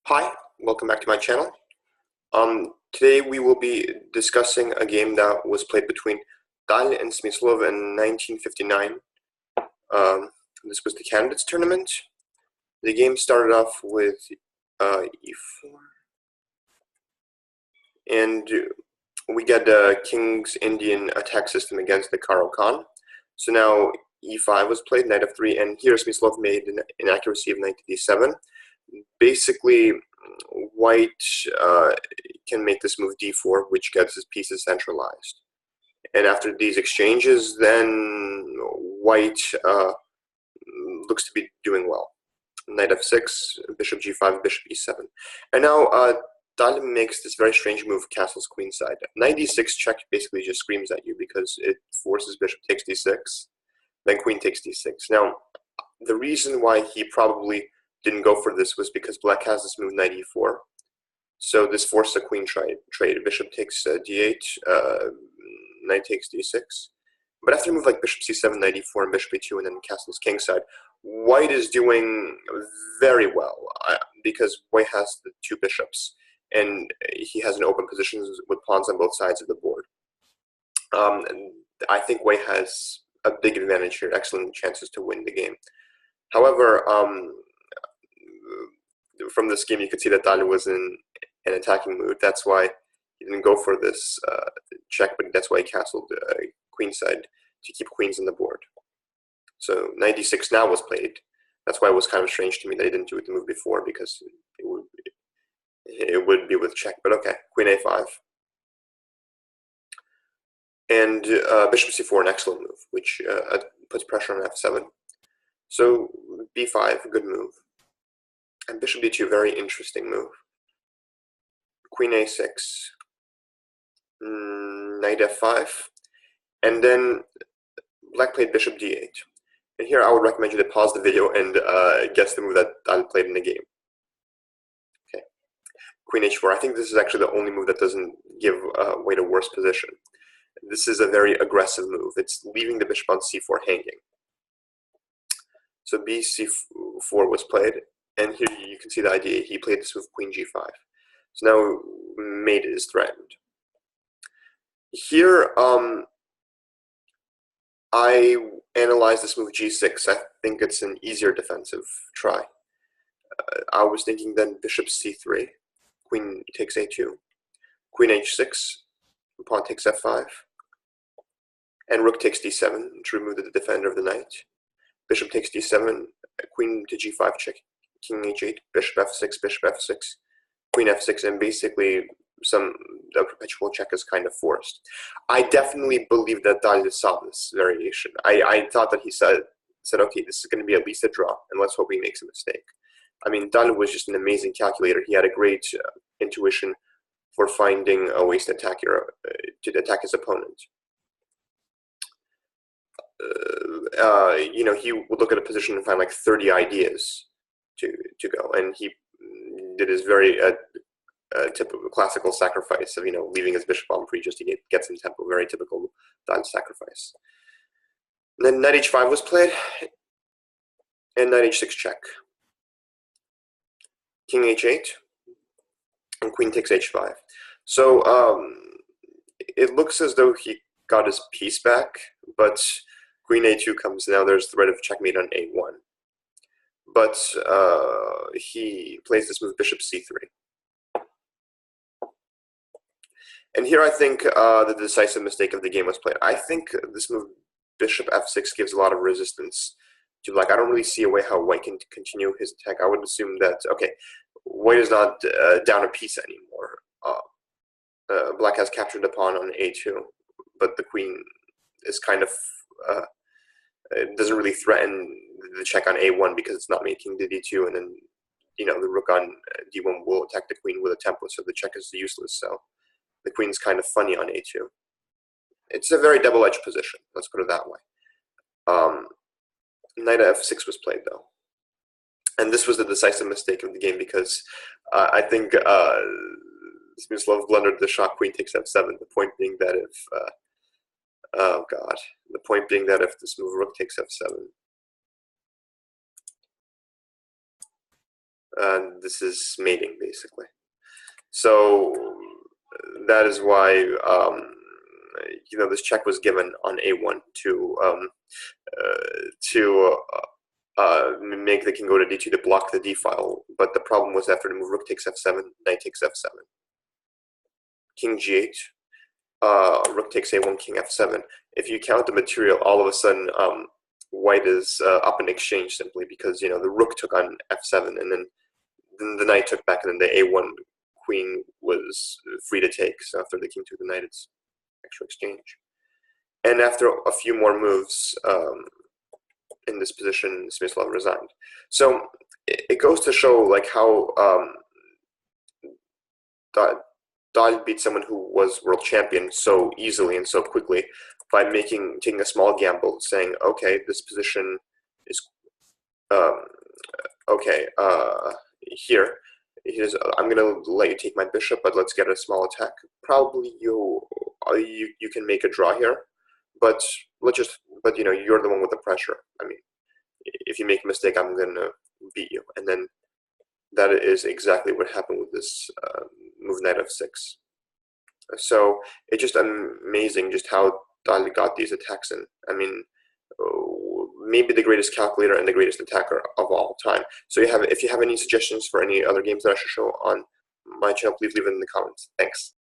Hi, welcome back to my channel. Today we will be discussing a game that was played between Tal and Smyslov in 1959. This was the Candidates Tournament. The game started off with e4, and we get the King's Indian attack system against the Karo Khan. So now e5 was played, knight f3, and here Smyslov made an inaccuracy of knight to d7. Basically, white can make this move d4, which gets his pieces centralized. And after these exchanges, then white looks to be doing well. Knight f6, bishop g5, bishop e7. And now Tal makes this very strange move, castles queenside. Knight d6 check basically just screams at you because it forces bishop takes d6, then queen takes d6. Now, the reason why he probably didn't go for this was because black has this move knight e4. So this forces a queen trade. Bishop takes d8, knight takes d6. But after a move like bishop c7, knight e4, and bishop e2, and then castles kingside, white is doing very well because white has the two bishops, and he has an open position with pawns on both sides of the board. I think white has a big advantage here, excellent chances to win the game. However, from this game, you could see that Tal was in an attacking mood. That's why he didn't go for this check, but that's why he castled queenside to keep queens on the board. So knight d6 now was played. That's why it was kind of strange to me that he didn't do it the move before, because it would be with check. But okay, queen a5. And bishop c4, an excellent move, which puts pressure on f7. So b5, good move. And bishop d2, very interesting move. Queen a6, knight f5, and then black played bishop d8. And here I would recommend you to pause the video and guess the move that Tal played in the game. Okay, queen h4. I think this is actually the only move that doesn't give white a worse position. This is a very aggressive move. It's leaving the bishop on c4 hanging. So bc4 was played, and here you can see the idea. He played this move queen g5. So now mate is threatened. Here, I analyzed this move g6. I think it's an easier defensive try. I was thinking then bishop c3, queen takes a2, queen h6, pawn takes f5, and rook takes d7 to remove the defender of the knight. Bishop takes d7, queen to g5 check, king h8, bishop f6, bishop f6, queen f6, and basically the perpetual check is kind of forced. I definitely believe that Tal saw this variation. I thought that he said, okay, this is going to be at least a draw, and let's hope he makes a mistake. I mean, Tal was just an amazing calculator. He had a great intuition for finding ways to attack his opponent. He would look at a position and find like 30 ideas to go, and he did his very typical classical sacrifice of leaving his bishop on free just to get some tempo. Very typical Tal sacrifice. And then knight h5 was played, and knight h6 check. King h8, and queen takes h5. So it looks as though he got his piece back, but queen a2 comes. Now there's threat of checkmate on a1. But he plays this move bishop c3. And here I think the decisive mistake of the game was played. I think this move bishop f6 gives a lot of resistance to black. I don't really see a way how white can continue his attack. I would assume that, okay, white is not down a piece anymore. Black has captured the pawn on a2, but the queen is kind of it doesn't really threaten the check on a1 because it's not making the d2, and then the rook on d1 will attack the queen with a tempo, so the check is useless. So the queen's kind of funny on a2. It's a very double-edged position, let's put it that way. Knight f6 was played, though. And this was the decisive mistake of the game because I think Smyslov blundered the shot queen takes f7, the point being that if oh god. The point being that if this move rook takes f7, This is mating, basically. So that is why this check was given on a1 to make the king go to d2 to block the d file. But the problem was after the move rook takes f7, knight takes f7, king g8, rook takes a1, king f7. If you count the material, all of a sudden white is up in exchange simply because the rook took on f7 and then the knight took back and then the a1 queen was free to take. So after the king took the knight, it's extra exchange. And after a few more moves in this position, Smyslov resigned. So it goes to show like how Tal beat someone who was world champion so easily and so quickly by taking a small gamble, saying, okay, this position is okay. Here, I'm gonna let you take my bishop, but let's get a small attack. Probably you can make a draw here, but you're the one with the pressure. I mean, if you make a mistake, I'm gonna beat you, and then that is exactly what happened with this move knight f6. So it's just amazing just how Tal got these attacks in. I mean, maybe the greatest calculator and the greatest attacker of all time. So if you have any suggestions for any other games that I should show on my channel, please leave it in the comments. Thanks.